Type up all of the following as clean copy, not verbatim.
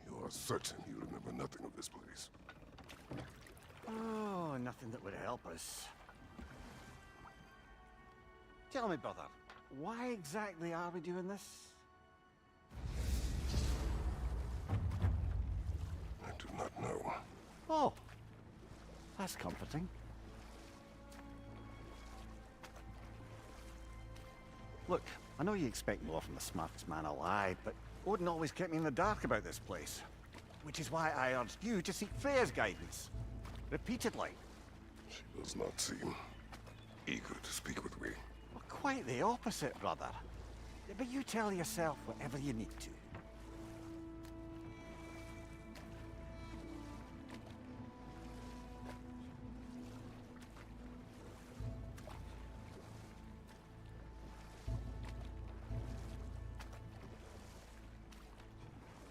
You are certain you remember nothing of this place? Oh, nothing that would help us. Tell me, brother, why exactly are we doing this? I do not know. Oh, that's comforting. Look, I know you expect more from the smartest man alive, but Odin always kept me in the dark about this place. Which is why I urged you to seek Freya's guidance. Repeatedly. She does not seem eager to speak with me. Well, quite the opposite, brother. But you tell yourself whatever you need to.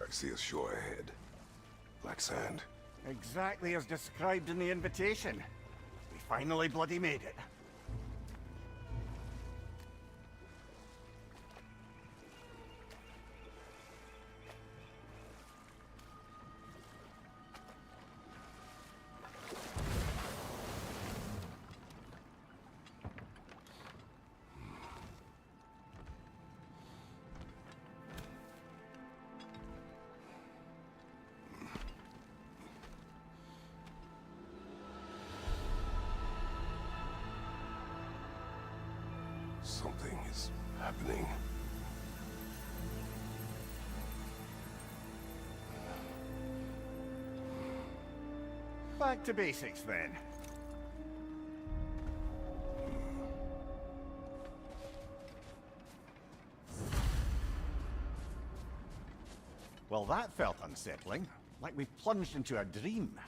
I see a shore ahead. Black sand. Exactly as described in the invitation. We finally bloody made it. Something is happening. Back to basics then. Well, that felt unsettling. Like we plunged into a dream.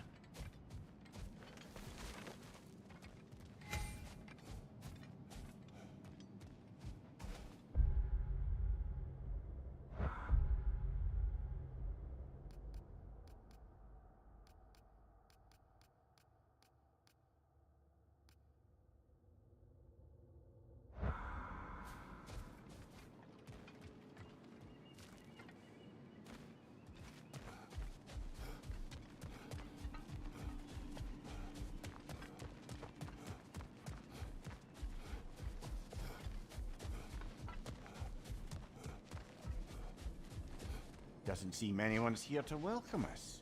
Doesn't seem anyone's here to welcome us.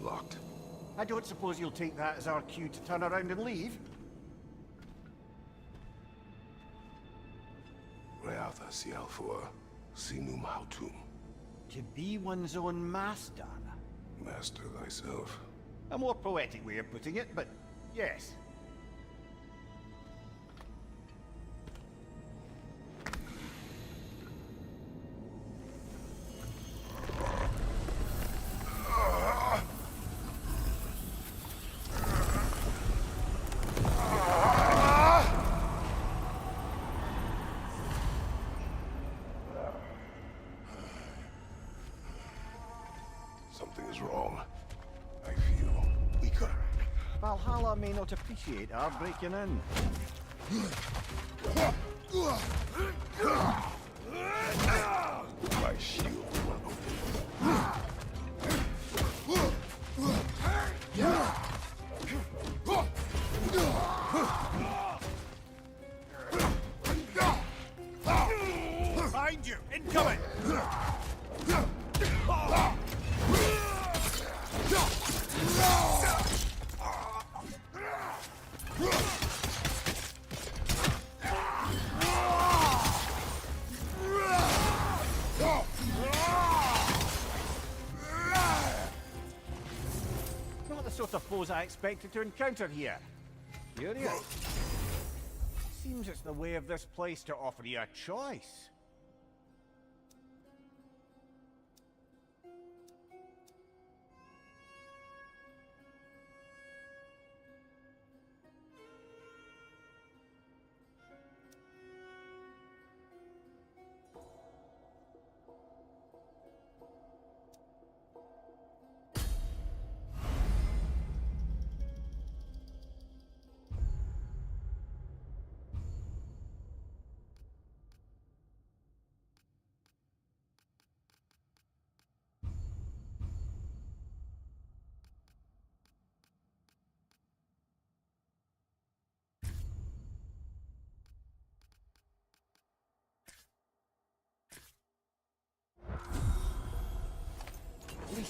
Locked. I don't suppose you'll take that as our cue to turn around and leave? Reatha Sialfua, Sinum Hautum. To be one's own master. Master thyself. A more poetic way of putting it, but yes. Something is wrong. I feel weaker. Valhalla may not appreciate our breaking in. My shield will open. Behind you! Incoming! Not the sort of foes I expected to encounter here. Curious. Seems it's the way of this place to offer you a choice.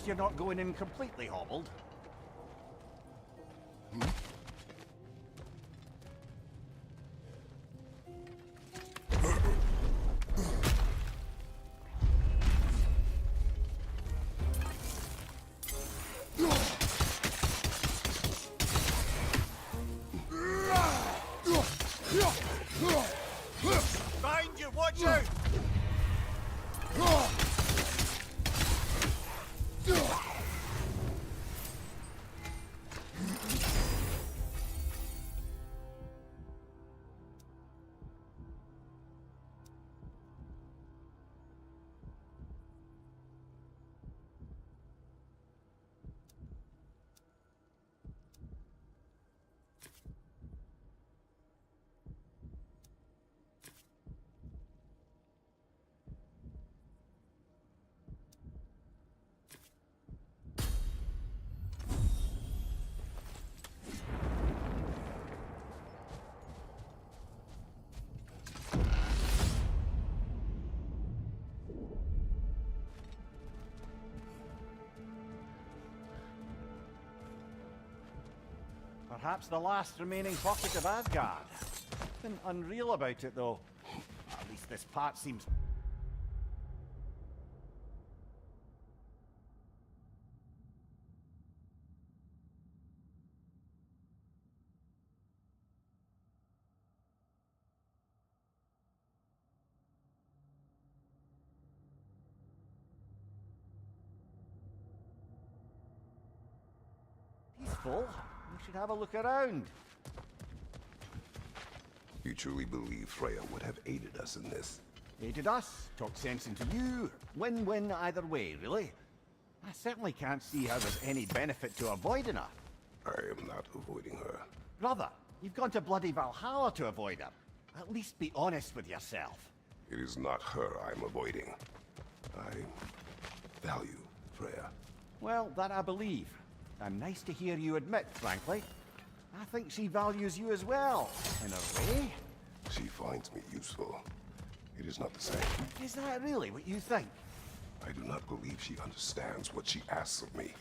you're not going in completely hobbled. Behind you, watch out! Perhaps the last remaining pocket of Asgard. Nothing unreal about it, though. At least this part seems... peaceful. We should have a look around. You truly believe Freya would have aided us in this? Aided us, talked sense into you. Win-win either way, really. I certainly can't see how there's any benefit to avoiding her. I am not avoiding her. Brother, you've gone to bloody Valhalla to avoid her. At least be honest with yourself. It is not her I'm avoiding. I value Freya. Well, that I believe. And nice to hear you admit, frankly. I think she values you as well, in a way. She finds me useful. It is not the same. Is that really what you think? I do not believe she understands what she asks of me.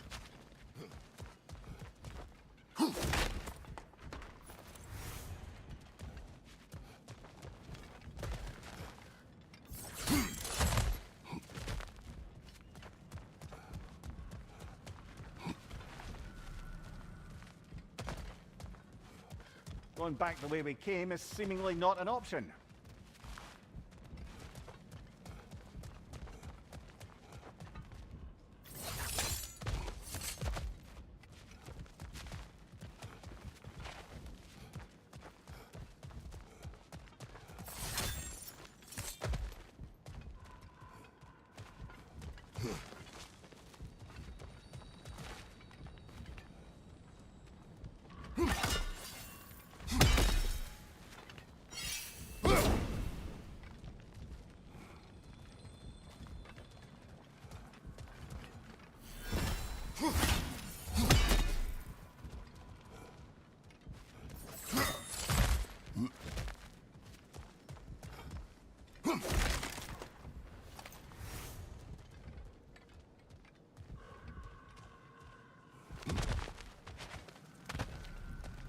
Going back the way we came is seemingly not an option.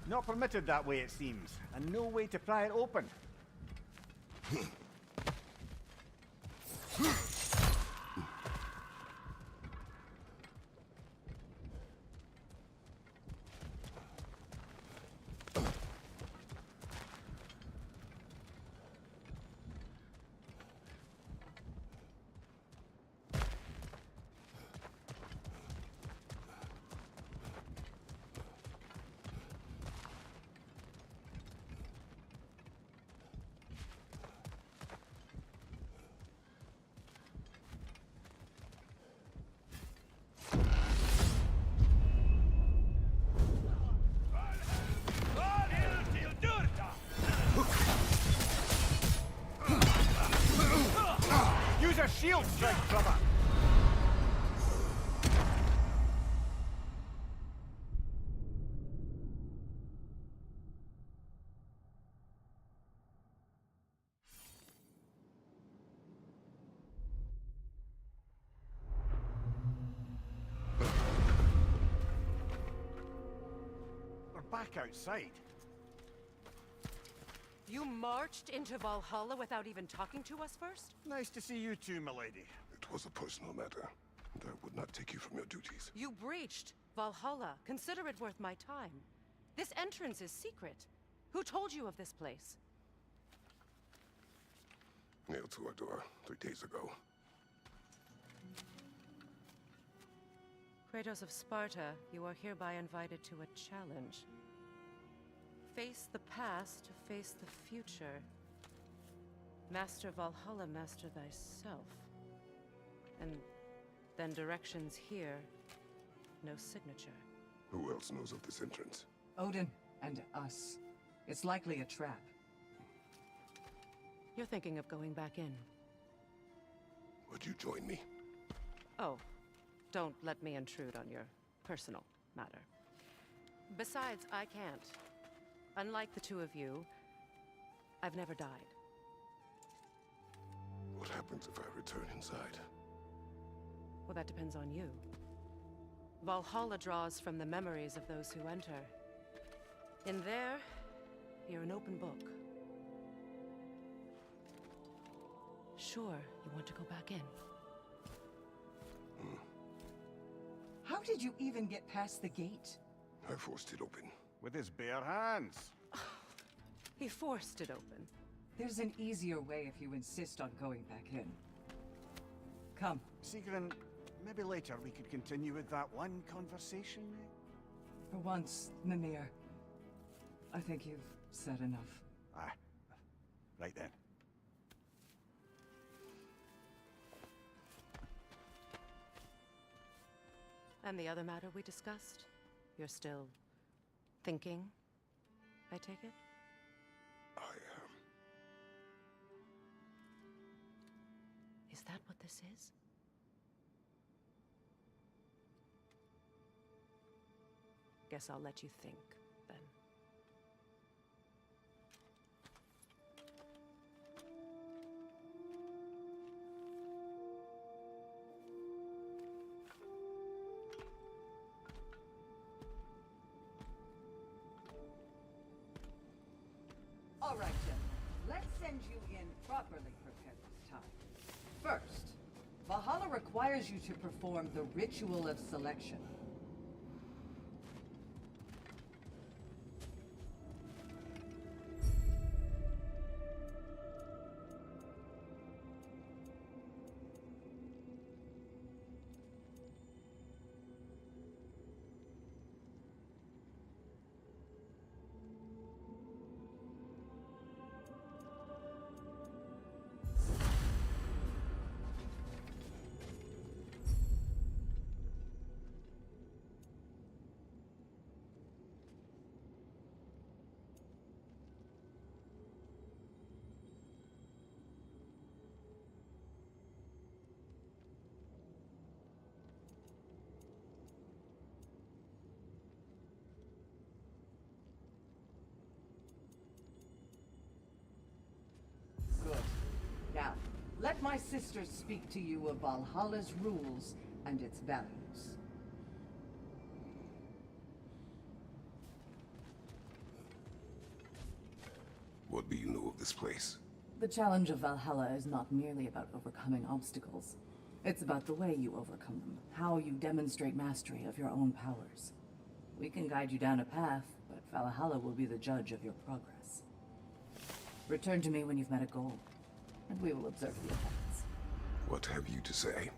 Not permitted that way, it seems, and no way to pry it open. Use a shield strike, brother! back outside. You marched into Valhalla without even talking to us first? Nice to see you too, milady. It was a personal matter, and I would not take you from your duties. You breached Valhalla. Consider it worth my time. This entrance is secret. Who told you of this place? Nailed to our door 3 days ago. Kratos of Sparta, you are hereby invited to a challenge. Face the past to face the future. Master Valhalla, master thyself. And then directions here, no signature. Who else knows of this entrance? Odin and us. It's likely a trap. You're thinking of going back in. Would you join me? Oh, don't let me intrude on your personal matter. Besides, I can't. Unlike the two of you, I've never died. What happens if I return inside? Well, that depends on you. Valhalla draws from the memories of those who enter. In there, you're an open book. Sure, you want to go back in. How did you even get past the gate? I forced it open. With his bare hands. He forced it open. There's an easier way if you insist on going back in. Come. Sigrun, maybe later we could continue with that one conversation, eh? For once, Mimir. I think you've said enough. Aye. Right then. And the other matter we discussed? You're still thinking, I take it? I am. Is that what this is? Guess I'll let you think, then. All right, gentlemen. Let's send you in properly prepared this time. First, Valhalla requires you to perform the ritual of selection. Good. Now, let my sisters speak to you of Valhalla's rules and its values. What do you know of this place? The challenge of Valhalla is not merely about overcoming obstacles. It's about the way you overcome them, how you demonstrate mastery of your own powers. We can guide you down a path, but Valhalla will be the judge of your progress. Return to me when you've met a goal, and we will observe the effects. What have you to say?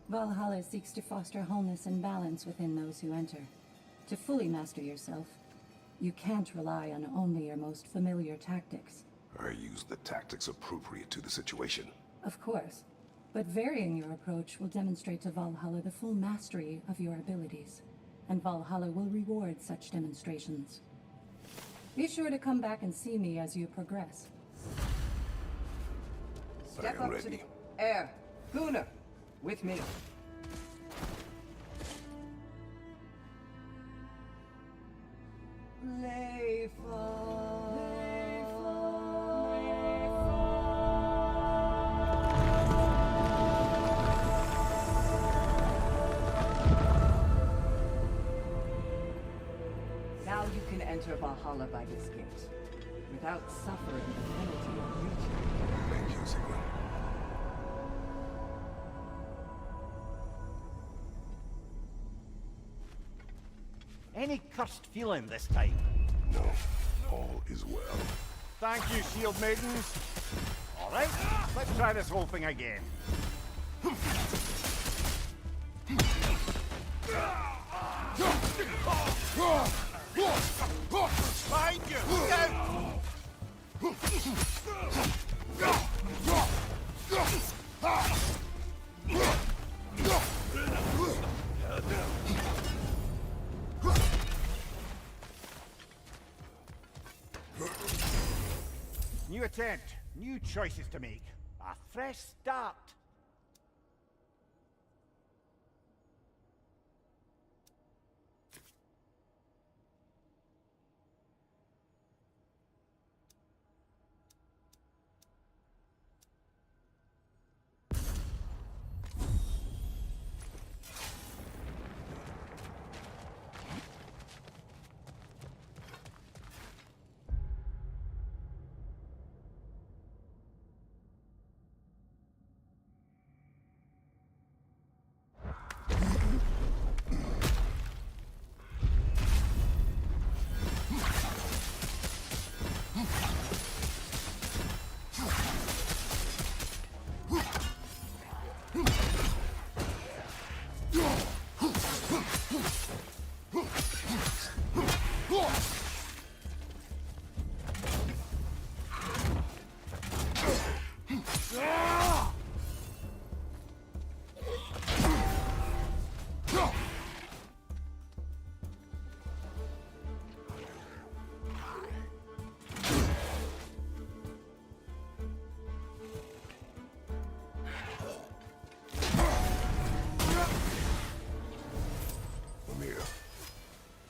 Valhalla seeks to foster wholeness and balance within those who enter. To fully master yourself, you can't rely on only your most familiar tactics. I use the tactics appropriate to the situation. Of course, but varying your approach will demonstrate to Valhalla the full mastery of your abilities, and Valhalla will reward such demonstrations. Be sure to come back and see me as you progress. Step am up to ready. the air. Gunnar, with me. Now you can enter enter Valhalla by this gate, without suffering the penalty of breaching. Thank you, Sigmund. Any cursed feeling this time? No, all is well. Thank you, shield maidens. All right, let's try this whole thing again. Behind you! Look out! New attempt, new choices to make. A fresh start.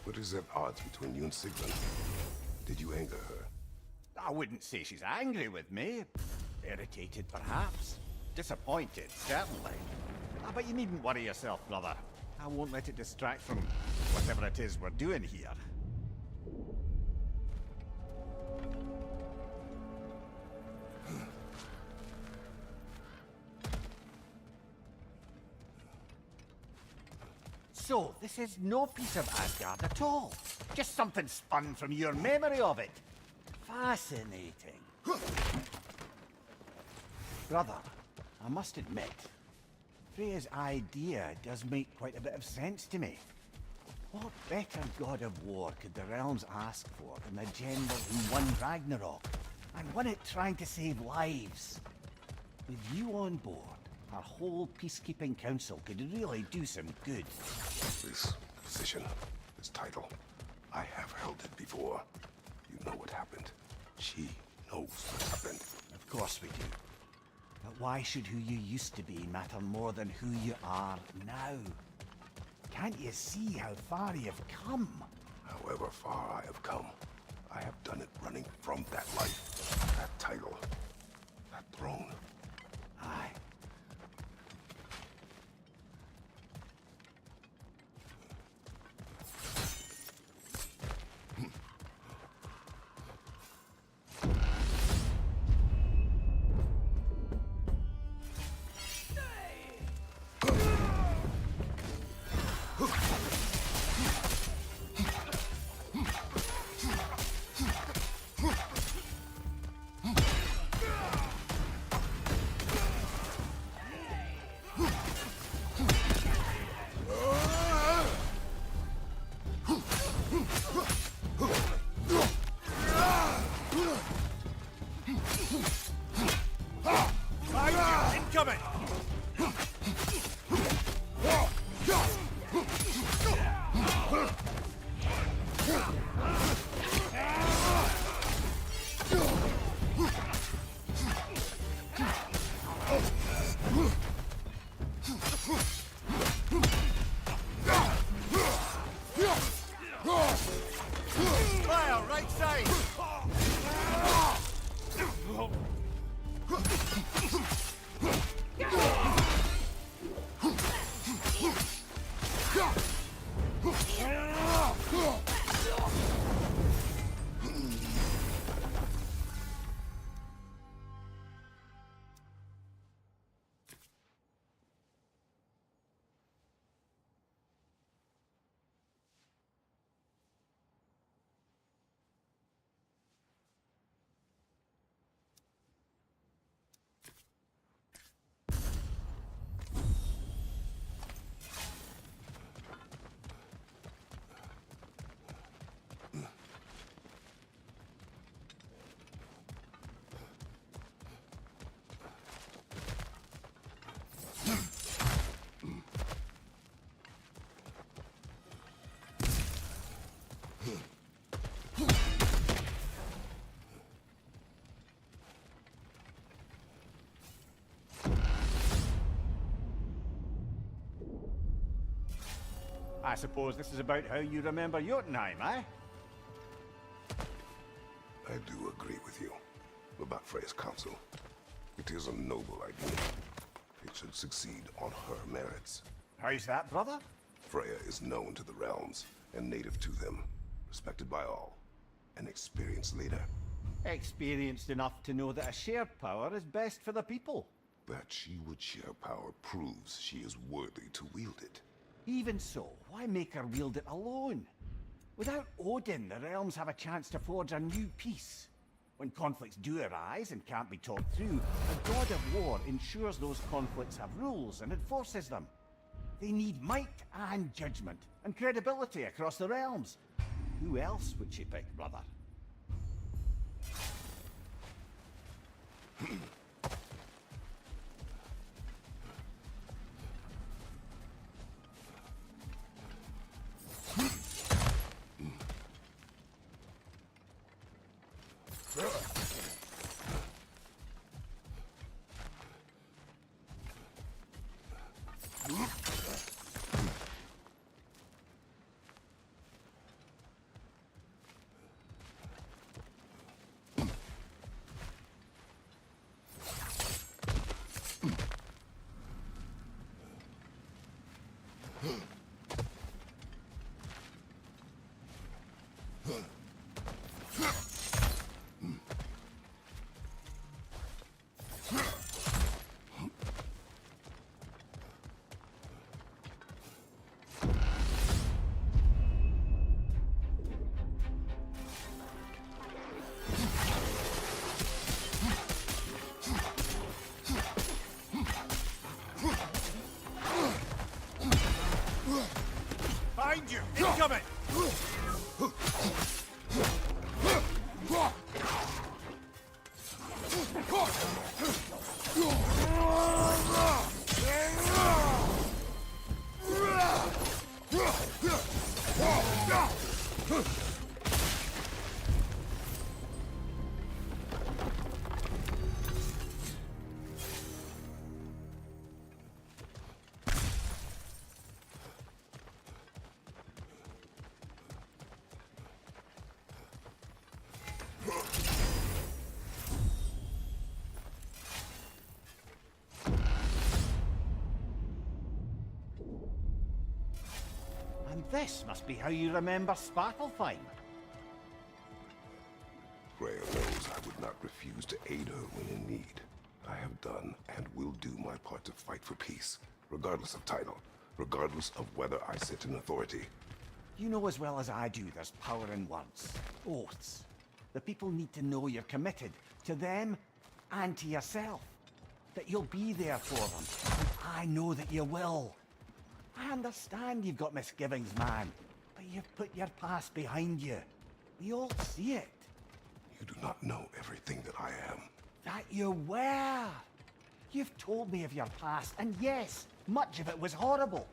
What is at odds between you and Sigmund? Did you anger her? I wouldn't say she's angry with me. Irritated, perhaps. Disappointed, certainly. But you needn't worry yourself, brother. I won't let it distract from whatever it is we're doing here. So, this is no piece of Asgard at all. Just something spun from your memory of it. Fascinating. Brother, I must admit, Freya's idea does make quite a bit of sense to me. What better god of war could the realms ask for than the general who won Ragnarok, and won it trying to save lives? With you on board, our whole peacekeeping council could really do some good. This position, this title, I have held it before. You know what happened. She knows what happened. Of course we do. But why should who you used to be matter more than who you are now? Can't you see how far you've come? However far I have come, I have done it running from that life, that title, that throne. Aye. I suppose this is about how you remember Jotunheim, eh? I do agree with you about Freya's council. It is a noble idea. It should succeed on her merits. How's that, brother? Freya is known to the realms and native to them, respected by all. An experienced leader. Experienced enough to know that a shared power is best for the people. That she would share power proves she is worthy to wield it. Even so, why make her wield it alone? Without Odin, the realms have a chance to forge a new peace. When conflicts do arise and can't be talked through, a god of war ensures those conflicts have rules and enforces them. They need might and judgment, and credibility across the realms. Who else would she pick, brother? Behind you! Incoming! And this must be how you remember Svartalfheim. Freya knows I would not refuse to aid her when in need. I have done and will do my part to fight for peace, regardless of title, regardless of whether I sit in authority. You know as well as I do there's power in words, oaths. The people need to know you're committed, to them and to yourself. That you'll be there for them, and I know that you will. I understand you've got misgivings, man, but you've put your past behind you. We all see it. You do not know everything that I am. That you were. You've told me of your past, and yes, much of it was horrible.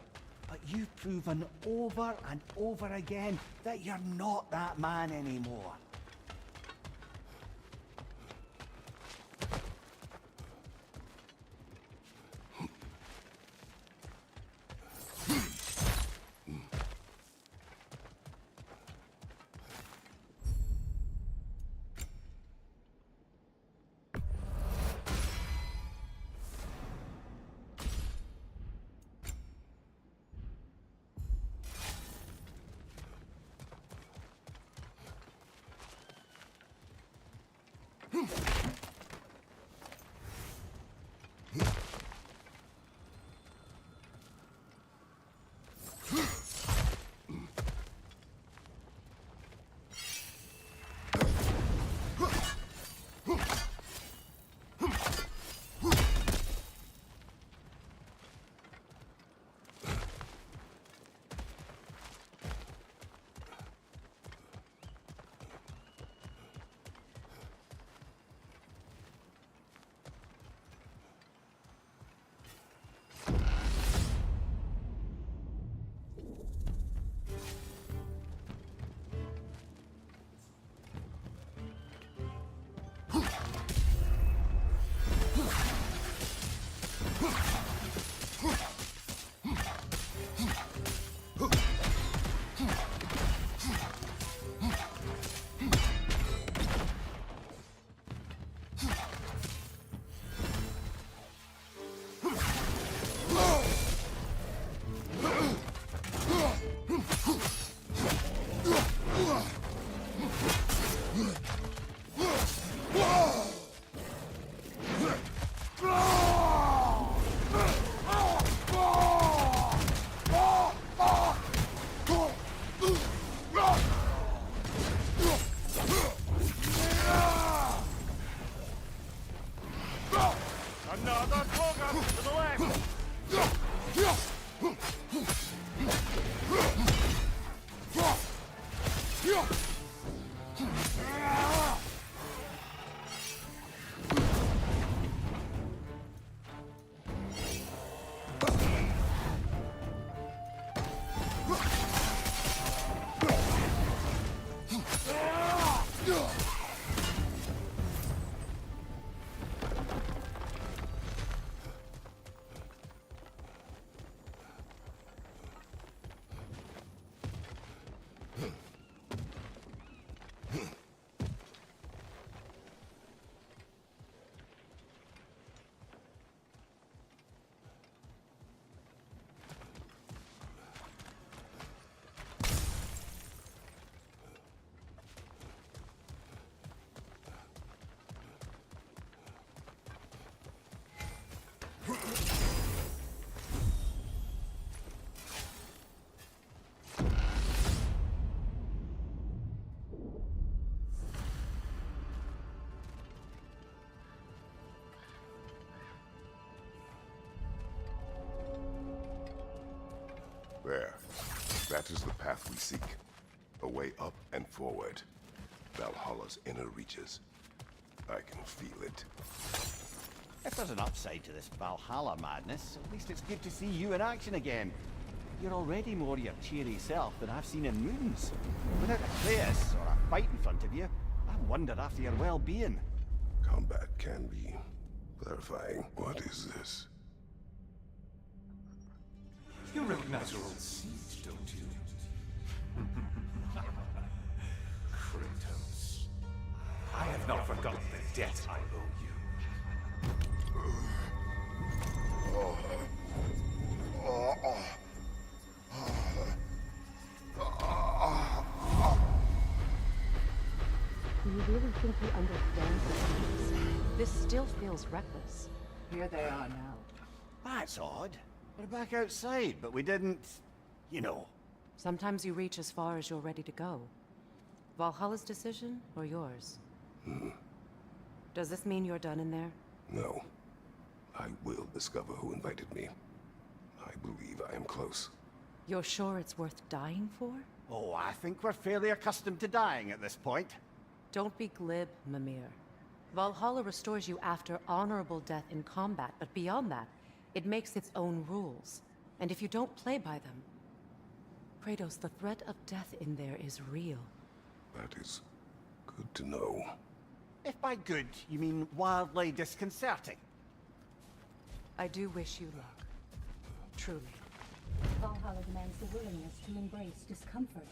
But you've proven over and over again that you're not that man anymore. That is the path we seek. A way up and forward. Valhalla's inner reaches. I can feel it. If there's an upside to this Valhalla madness, at least it's good to see you in action again. You're already more your cheery self than I've seen in moons. Without Atreus or a fight in front of you, I wonder after your well-being. Combat can be clarifying. What is this? You recognize your old siege, don't you? Kratos. I have not forgotten the debt I owe you. Do you really think you understand this? This still feels reckless. Here they are now. That's odd. We're back outside, but we didn't... you know. Sometimes you reach as far as you're ready to go. Valhalla's decision, or yours? Does this mean you're done in there? No. I will discover who invited me. I believe I am close. You're sure it's worth dying for? Oh, I think we're fairly accustomed to dying at this point. Don't be glib, Mimir. Valhalla restores you after honorable death in combat, but beyond that, it makes its own rules. And if you don't play by them... Kratos, the threat of death in there is real. That is good to know. If by good, you mean wildly disconcerting. I do wish you luck. Truly. Valhalla demands the willingness to embrace discomfort.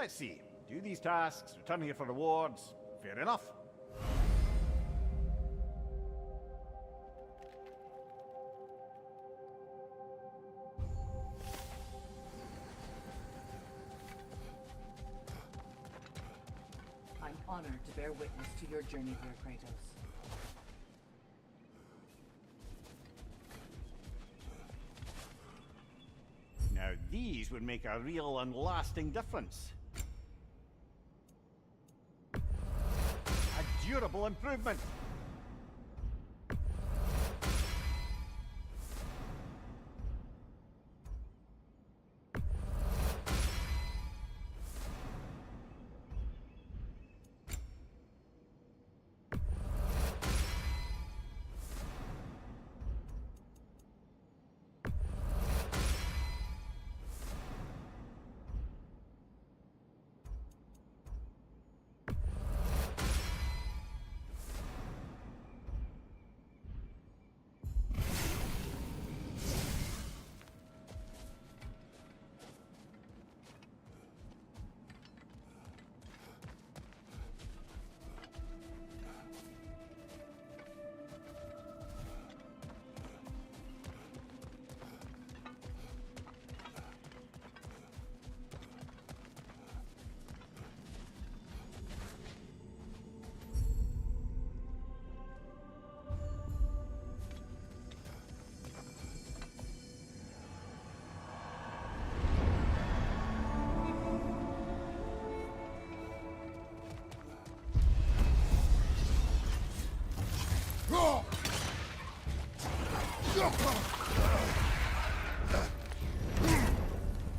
Let's see. Do these tasks, return here for rewards. Fair enough. I'm honored to bear witness to your journey here, Kratos. Now these would make a real and lasting difference. A durable improvement.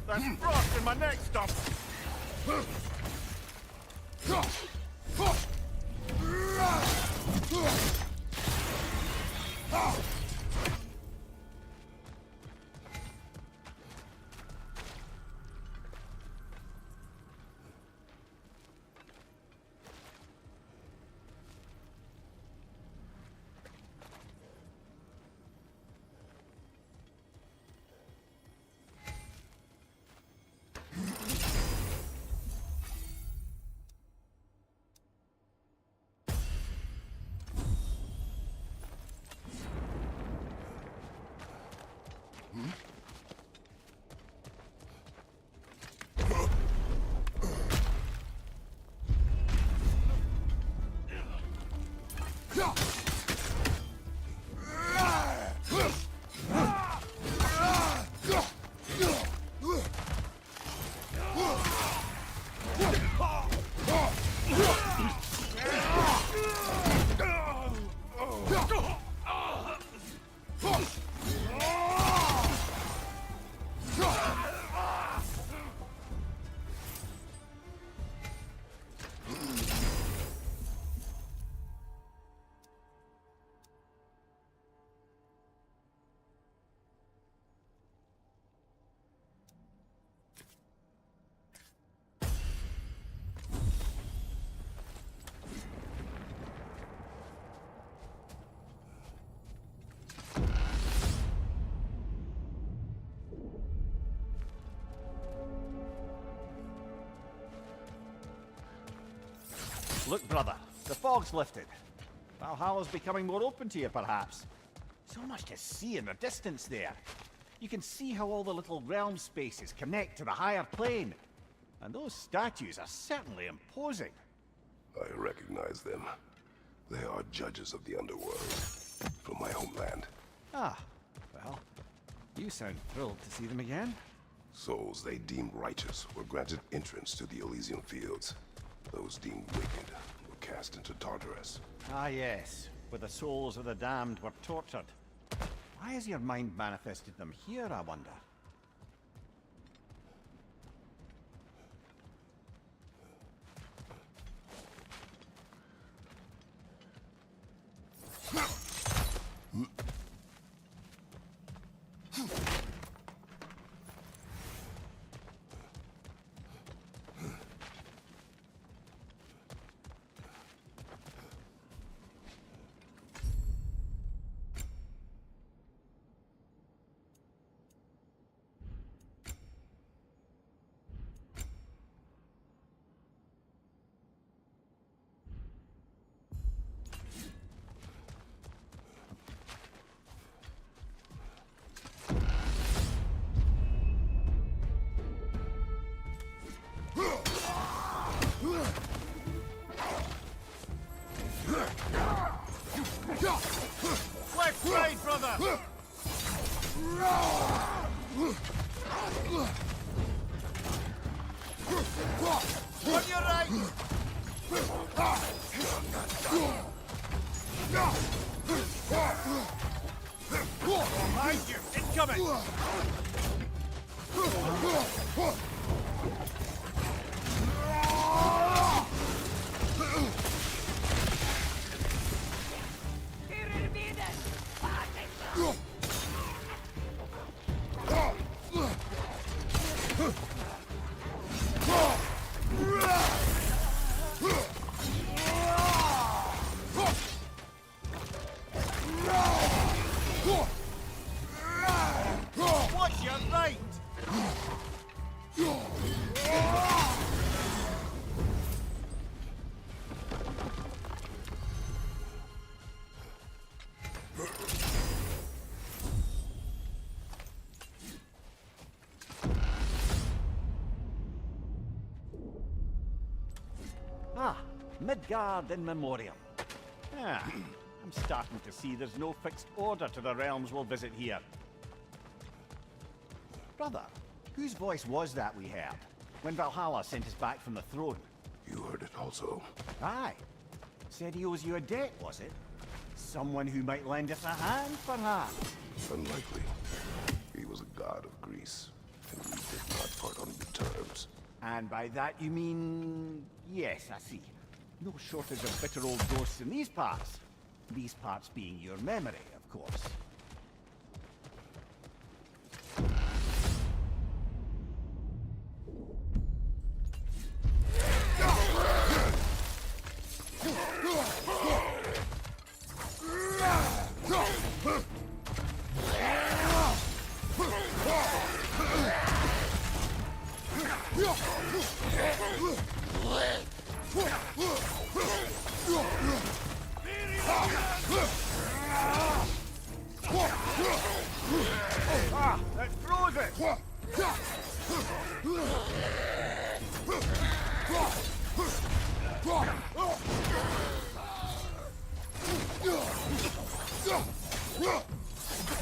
There's frost in my neck stump! Look, brother, the fog's lifted. Valhalla's becoming more open to you, perhaps. So much to see in the distance there. You can see how all the little realm spaces connect to the higher plane. And those statues are certainly imposing. I recognize them. They are judges of the underworld, from my homeland. Ah, well, you sound thrilled to see them again. Souls they deemed righteous were granted entrance to the Elysian fields. Those deemed wicked were cast into Tartarus. Ah yes, where the souls of the damned were tortured. Why has your mind manifested them here, I wonder? brother! On your right! Behind you! Incoming! Watch your right! Ah, Midgard in memoriam. Ah, I'm starting to see there's no fixed order to the realms we'll visit here. Brother, whose voice was that we heard when Valhalla sent us back from the throne? You heard it also. Aye. Said he owes you a debt, was it? Someone who might lend us a hand, perhaps? Unlikely. He was a god of Greece, and we did not part on good terms. And by that you mean... Yes, I see. No shortage of bitter old ghosts in these parts. These parts being your memory, of course. Ah, that throws it!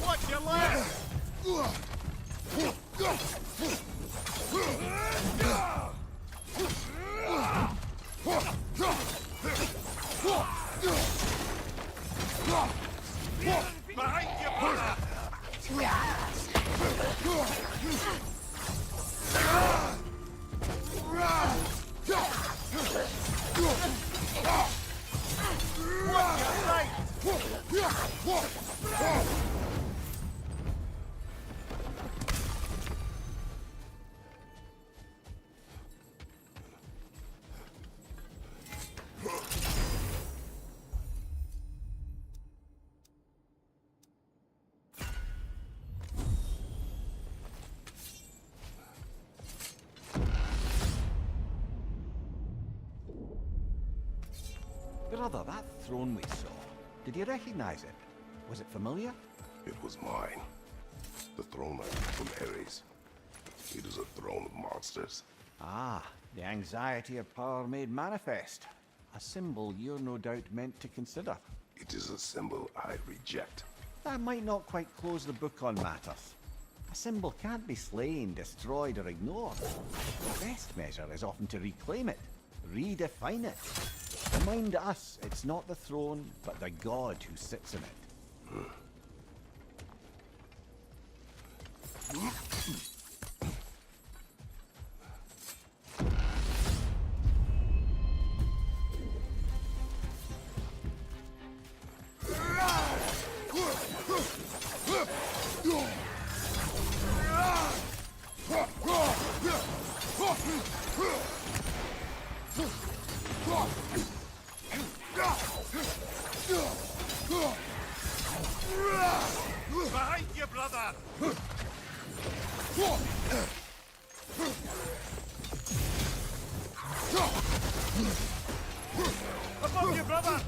Watch your left! Behind you, brother! Watch your right! Brother, that throne we saw, did you recognize it? Was it familiar? It was mine. The throne I took from Ares. It is a throne of monsters. Ah, the anxiety of power made manifest. A symbol you're no doubt meant to consider. It is a symbol I reject. That might not quite close the book on matters. A symbol can't be slain, destroyed, or ignored. The best measure is often to reclaim it, redefine it. Remind us it's not the throne, but the god who sits in it. Behind you, brother! Above you, brother!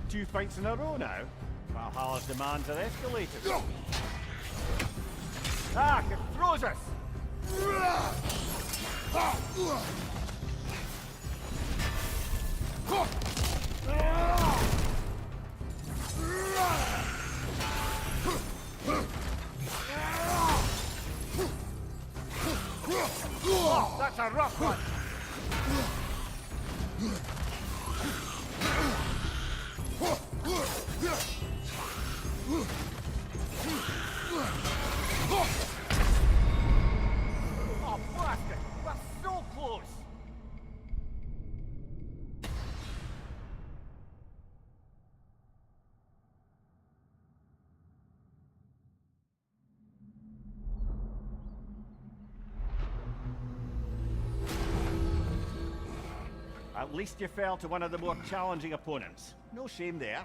Two fights in a row now. Valhalla's demands are escalated. Ah, it throws us! Oh, that's a rough one! Oh, bastard! We're so close! At least you fell to one of the more challenging opponents. No shame there.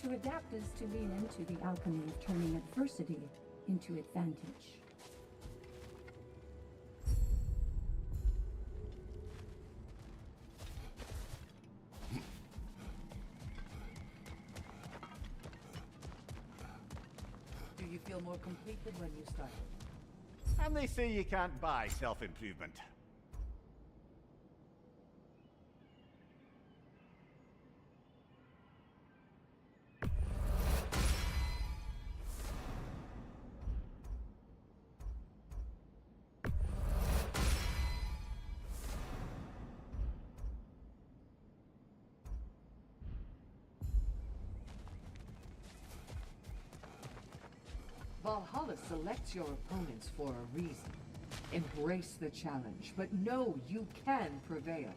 To adapt is to lean into the alchemy of turning adversity into advantage. Do you feel more complete than when you started? And they say you can't buy self-improvement. Valhalla selects your opponents for a reason. Embrace the challenge, but know you can prevail.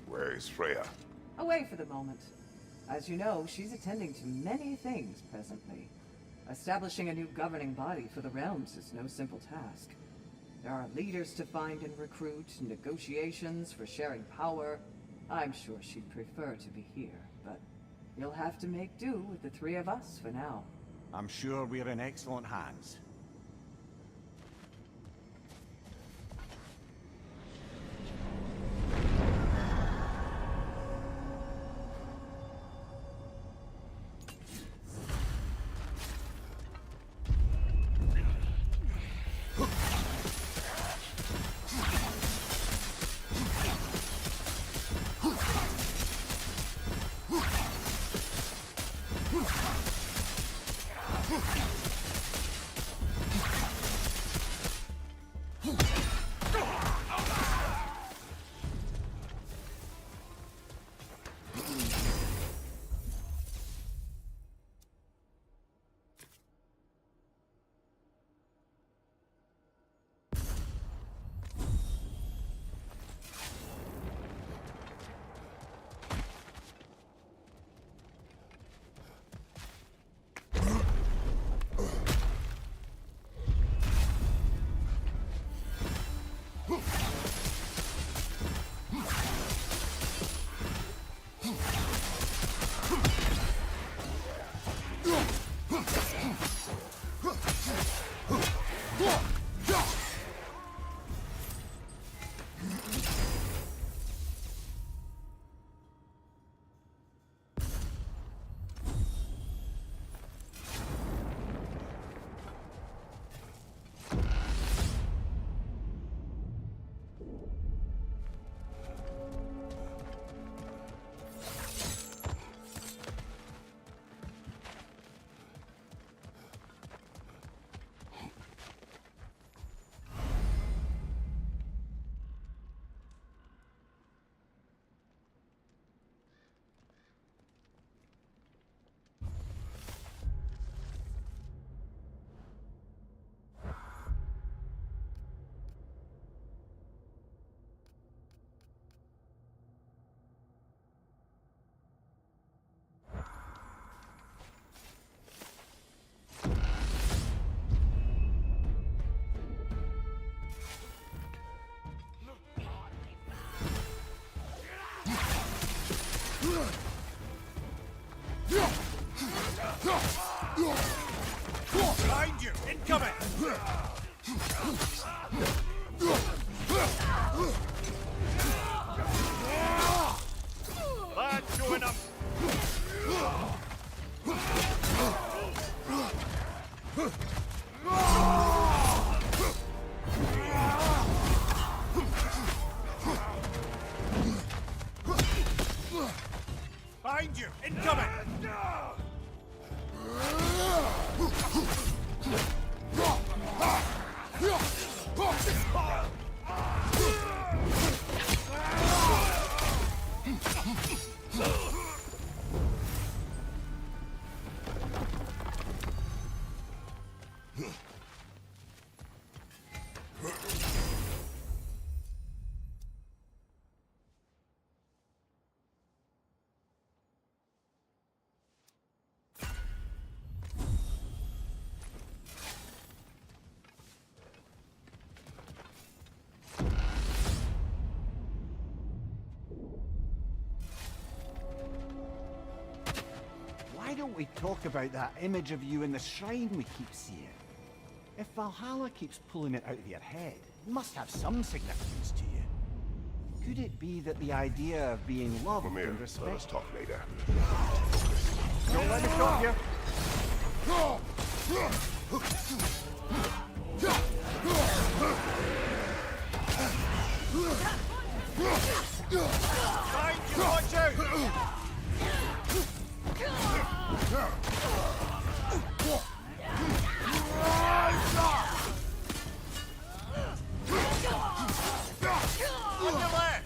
Where is Freya? Away for the moment. As you know, she's attending to many things presently. Establishing a new governing body for the realms is no simple task. There are leaders to find and recruit, negotiations for sharing power. I'm sure she'd prefer to be here, but you'll have to make do with the three of us for now. I'm sure we're in excellent hands. Behind you! Incoming! Why don't we talk about that image of you in the shrine we keep seeing? If Valhalla keeps pulling it out of your head, it must have some significance to you. Could it be that the idea of being loved Mimir, and let us respected... talk later. Don't let me stop you! Behind you! Watch out! On your left!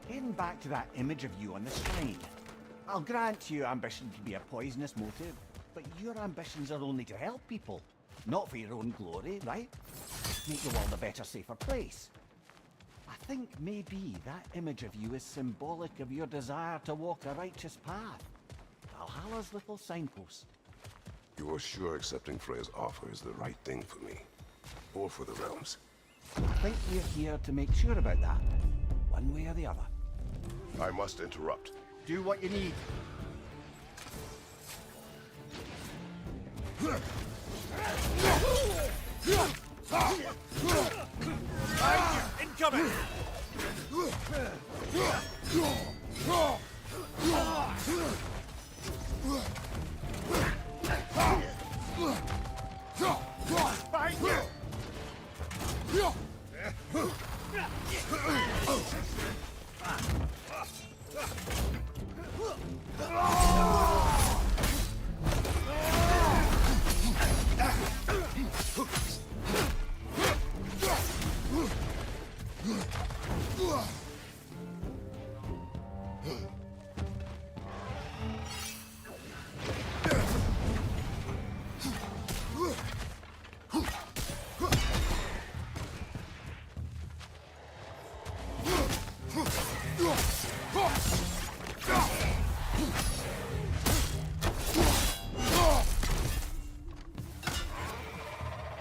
Getting back to that image of you on the shrine. I'll grant you ambition can be a poisonous motive, but your ambitions are only to help people, not for your own glory, right? Make the world a better, safer place. I think maybe that image of you is symbolic of your desire to walk a righteous path. Valhalla's little signpost. You are sure accepting Freya's offer is the right thing for me? Or for the realms? I think we're here to make sure about that, one way or the other. I must interrupt. Do what you need. Incoming! Behind you!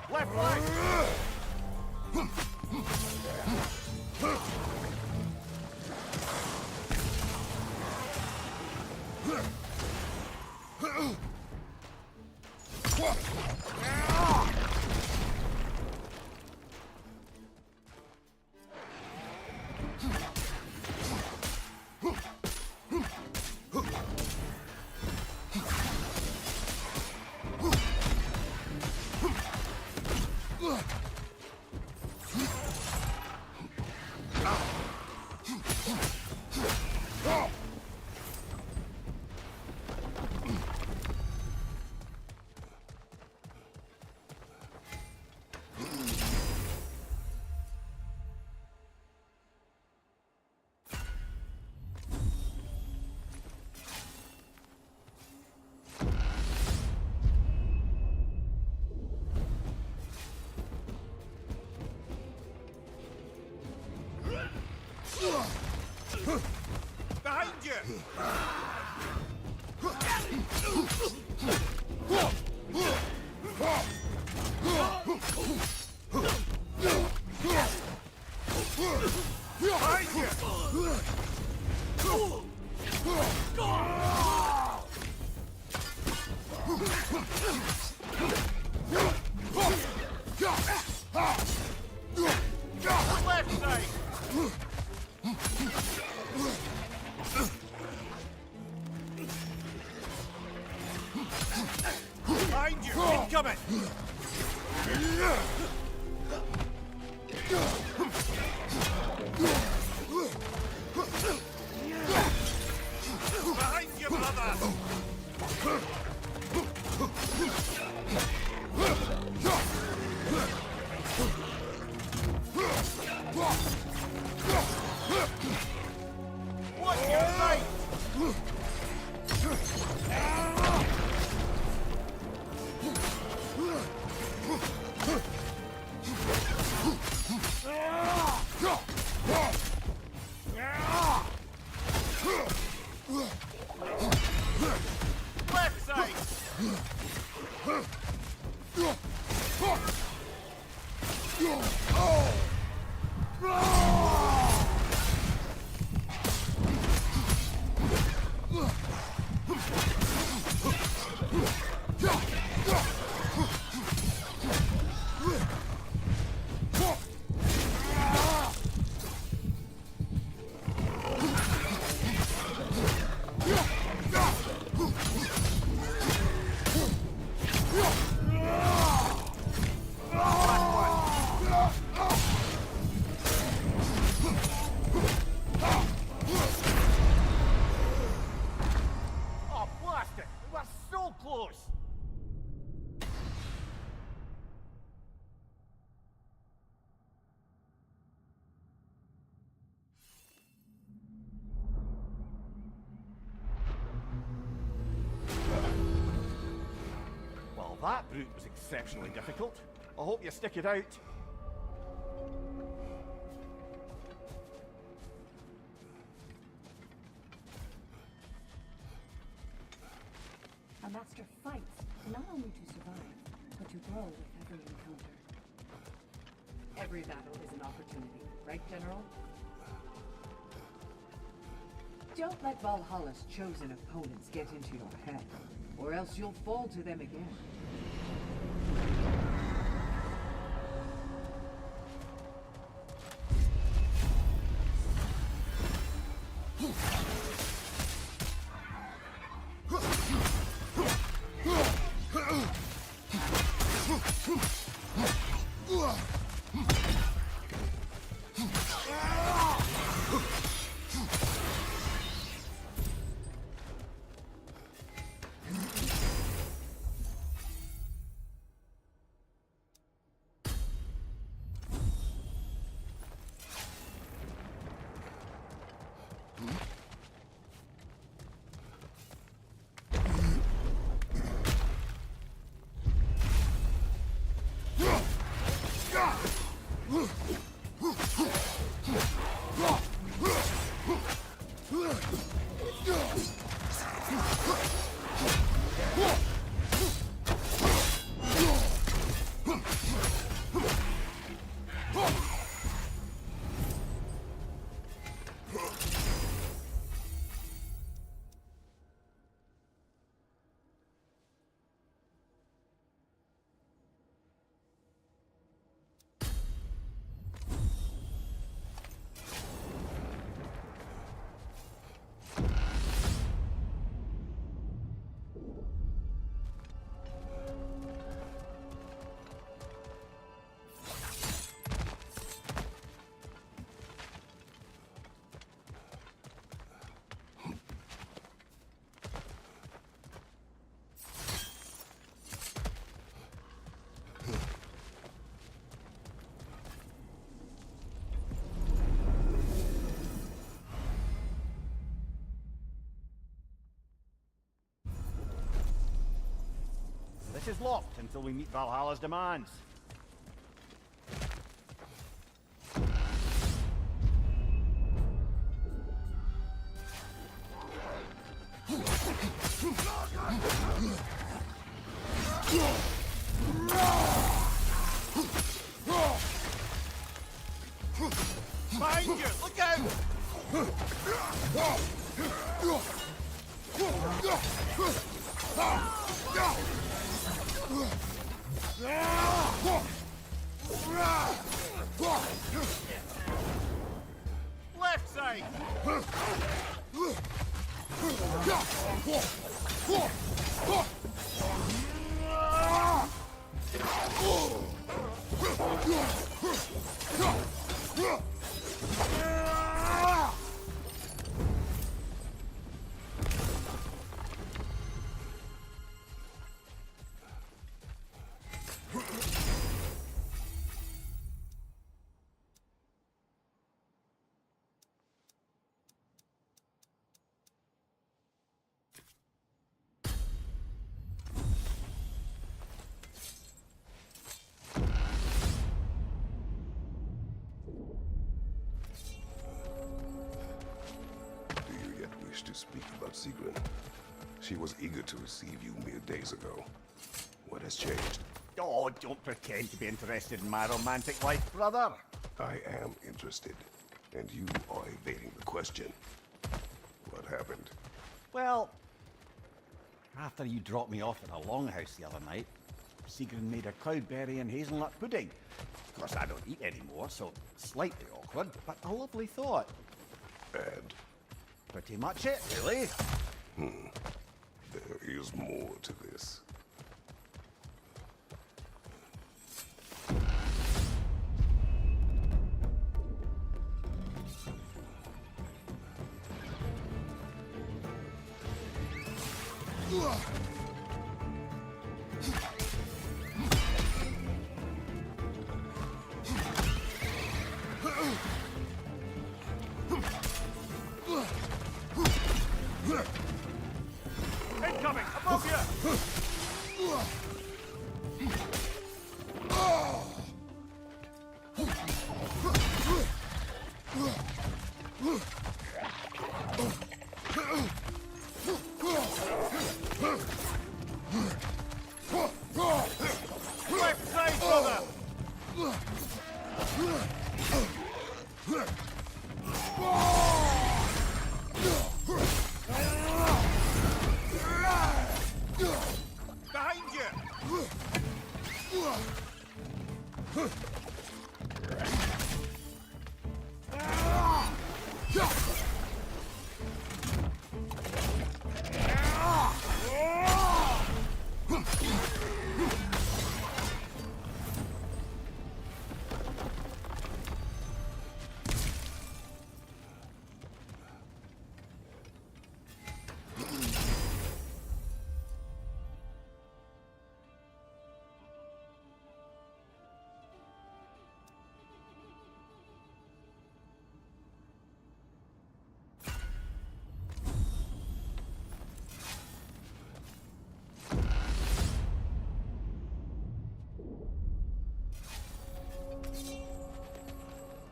Left leg! Behind you! Behind you! Left side! Behind you! Incoming! Behind you, brother! What your right? Left side! Oh, blast it! We were so close! Well, that brute was exceptionally difficult. I hope you stick it out. A master fights not only to survive, but to grow with every encounter. Every battle is an opportunity, right, General? Don't let Valhalla's chosen opponents get into your head, or else you'll fall to them again. This is locked until we meet Valhalla's demands. Behind you! Look out! Left side! To speak about Sigrun. She was eager to receive you mere days ago. What has changed? Oh, don't pretend to be interested in my romantic life, brother. I am interested, and you are evading the question. What happened? Well, after you dropped me off at a longhouse the other night, Sigrun made a cloudberry and hazelnut pudding. Of course, I don't eat anymore, so slightly awkward, but a lovely thought. And Pretty much it, really. there is more to this. Incoming! Above you! Left side, brother! Behind you!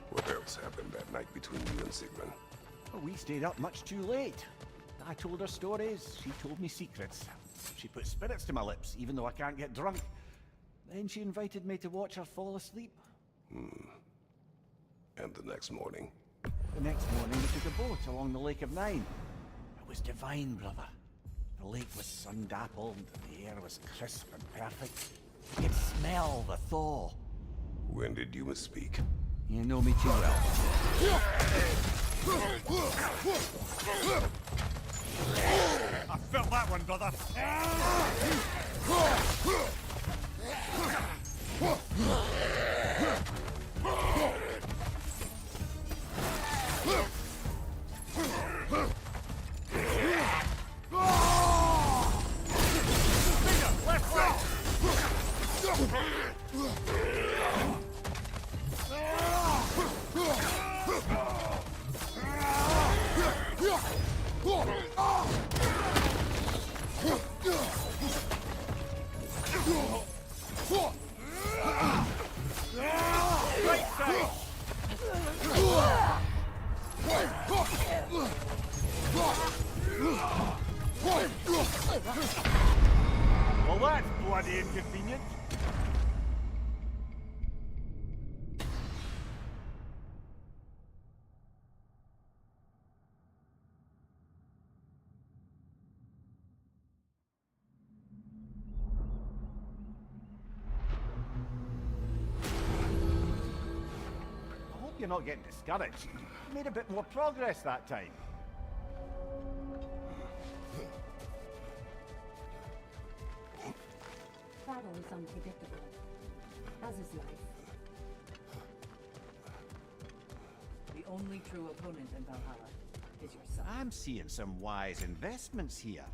What else happened that night between you and Sigrun? Well, we stayed up much too late. I told her stories, she told me secrets. She put spirits to my lips, even though I can't get drunk. Then she invited me to watch her fall asleep. And the next morning? The next morning we took a boat along the Lake of Nine. It was divine, brother. The lake was sun-dappled, and the air was crisp and perfect. You could smell the thaw. When did you misspeak? You know me too well. I felt that one, brother. Left, right. Right side. Well, that's bloody inconvenient. you're not getting discouraged. You made a bit more progress that time. Battle is unpredictable, as is life. The only true opponent in Valhalla is yourself. I'm seeing some wise investments here.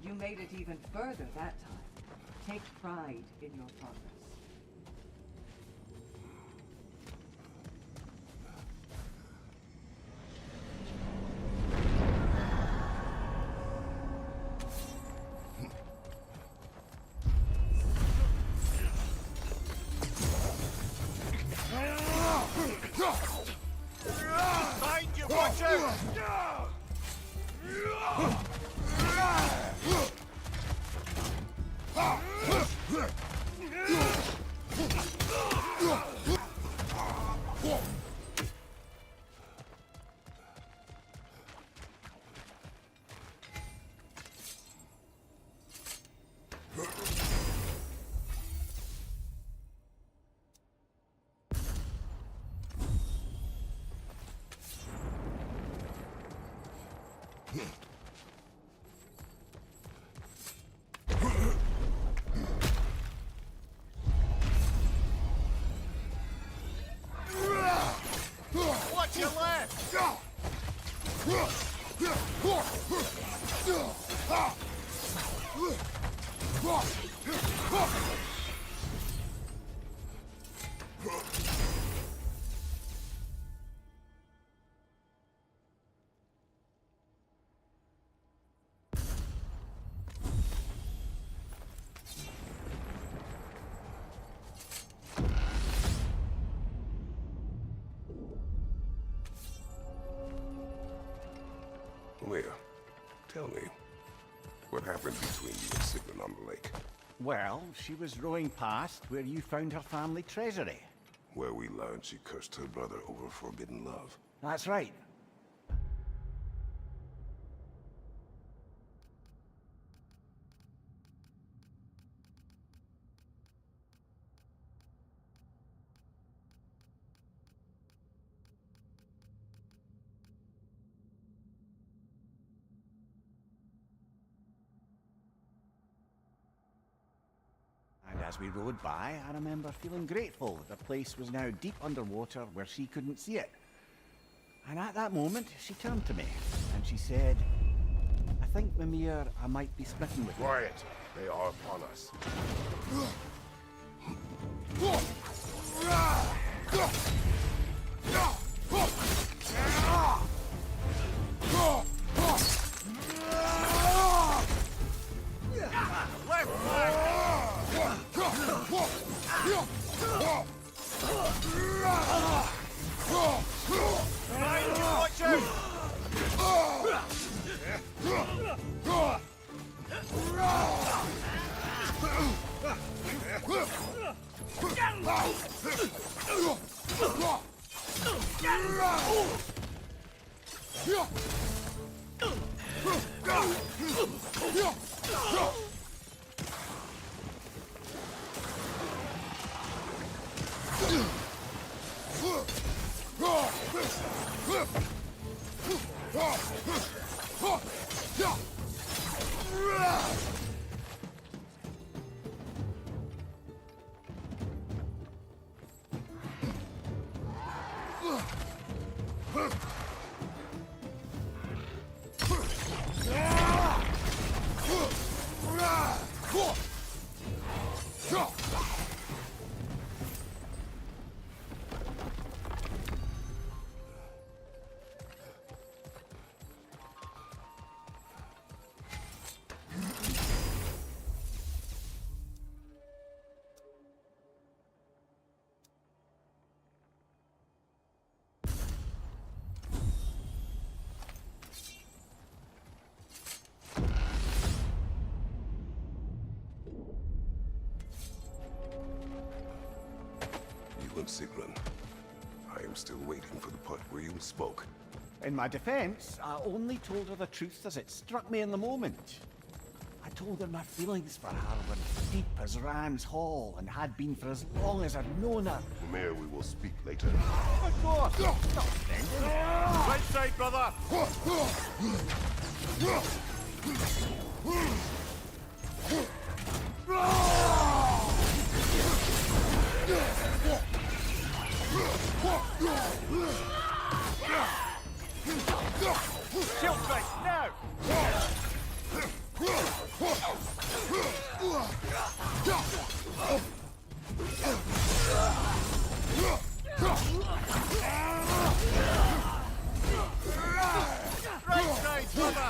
You made it even further that time. Take pride in your progress. Mind you, watch out! Watch your left! Leah, tell me, what happened between you and Sigmund on the lake? Well, she was rowing past where you found her family treasury. Where we learned she cursed her brother over forbidden love. That's right. And as we rode by, I remember feeling grateful that the place was now deep underwater where she couldn't see it. And at that moment, she turned to me, and she said, I think, Mimir, I might be splitting with you. Quiet! They are upon us. Mind you, watch out! Sigrun. I am still waiting for the part where you spoke. In my defense, I only told her the truth as it struck me in the moment. I told her my feelings for her were deep as Ram's Hall and had been for as long as I'd known her. Mare, we will speak later. Of course! Not offended. Right side, brother! Shield strike, now! Right side, brother!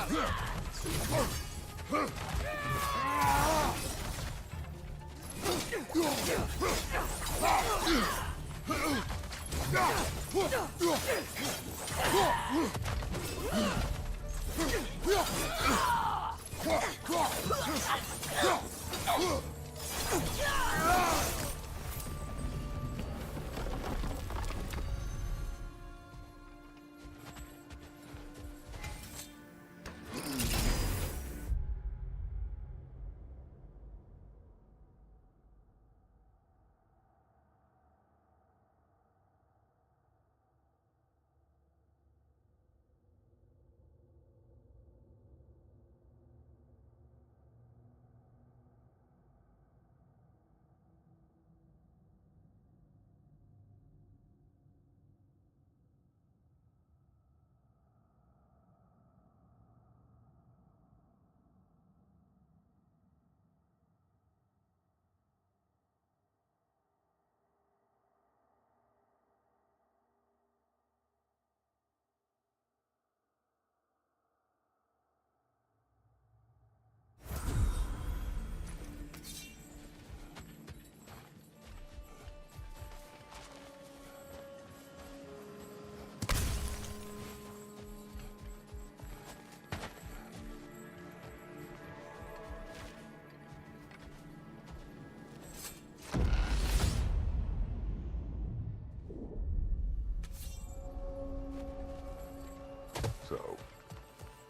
So,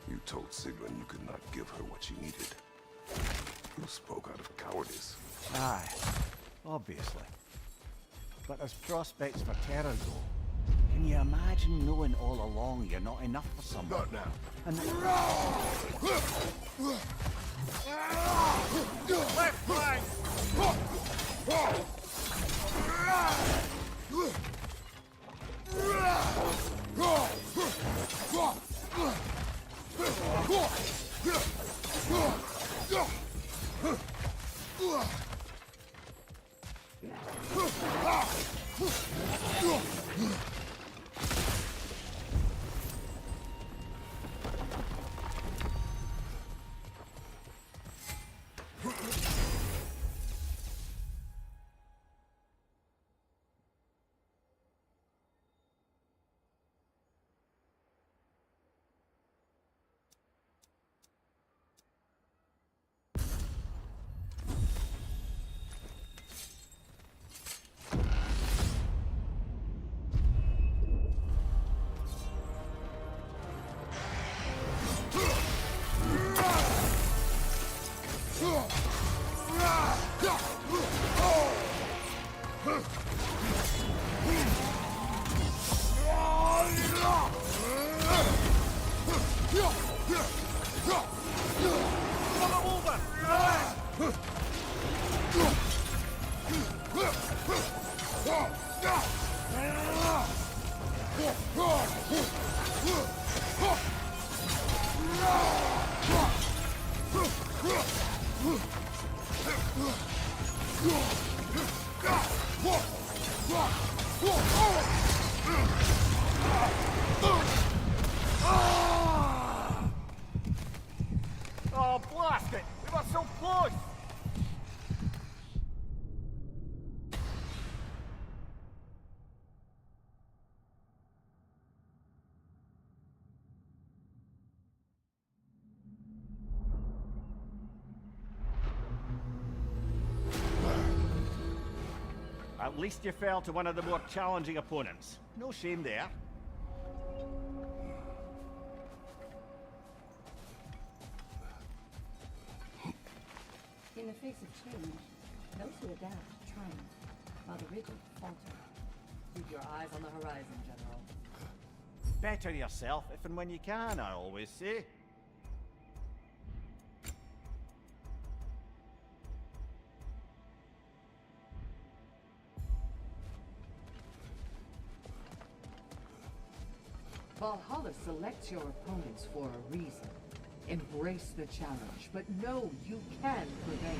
you told Sigrun you could not give her what she needed. You spoke out of cowardice. Aye, obviously. But as prospects for terror go, can you imagine knowing all along you're not enough for someone? Not now. And Left flank! At least you fell to one of the more challenging opponents. No shame there. In the face of change, those who adapt triumph, while the rigid falter. Keep your eyes on the horizon, General. Better yourself if and when you can, I always say. Valhalla selects your opponents for a reason. Embrace the challenge, but know you can prevail.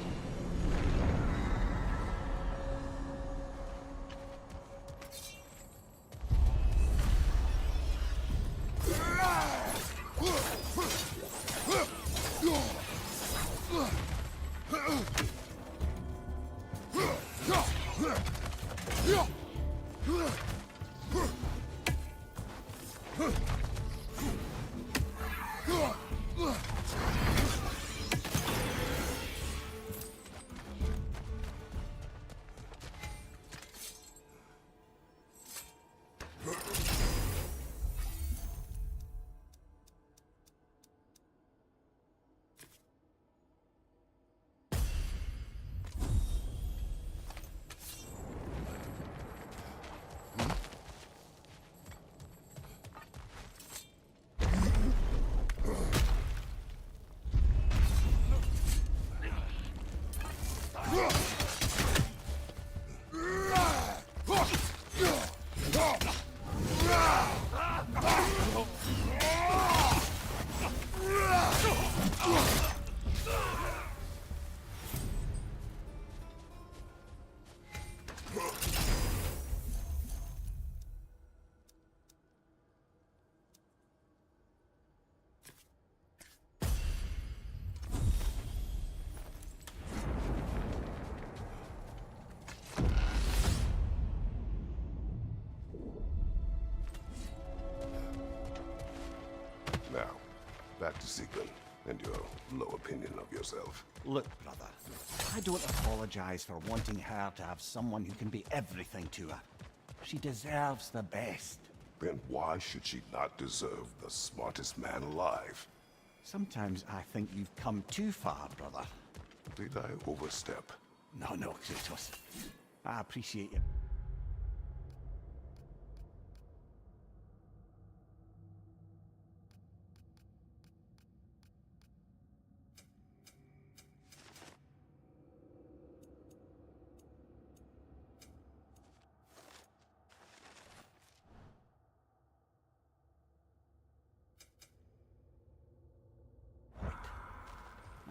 Now, back to Sigmund and your low opinion of yourself. Look, brother, I don't apologize for wanting her to have someone who can be everything to her. She deserves the best. Then why should she not deserve the smartest man alive? Sometimes I think you've come too far, brother. Did I overstep? No, Kratos. I appreciate you.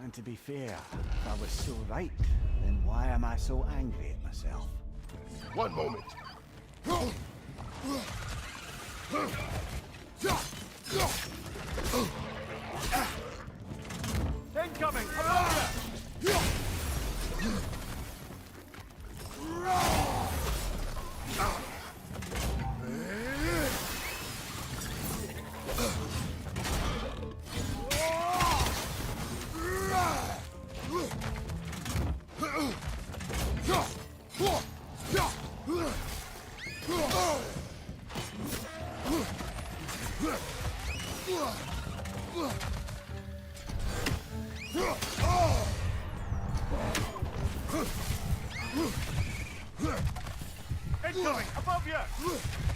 And to be fair, if I was so right, then why am I so angry at myself? One moment. Incoming! Come Incoming! Above you!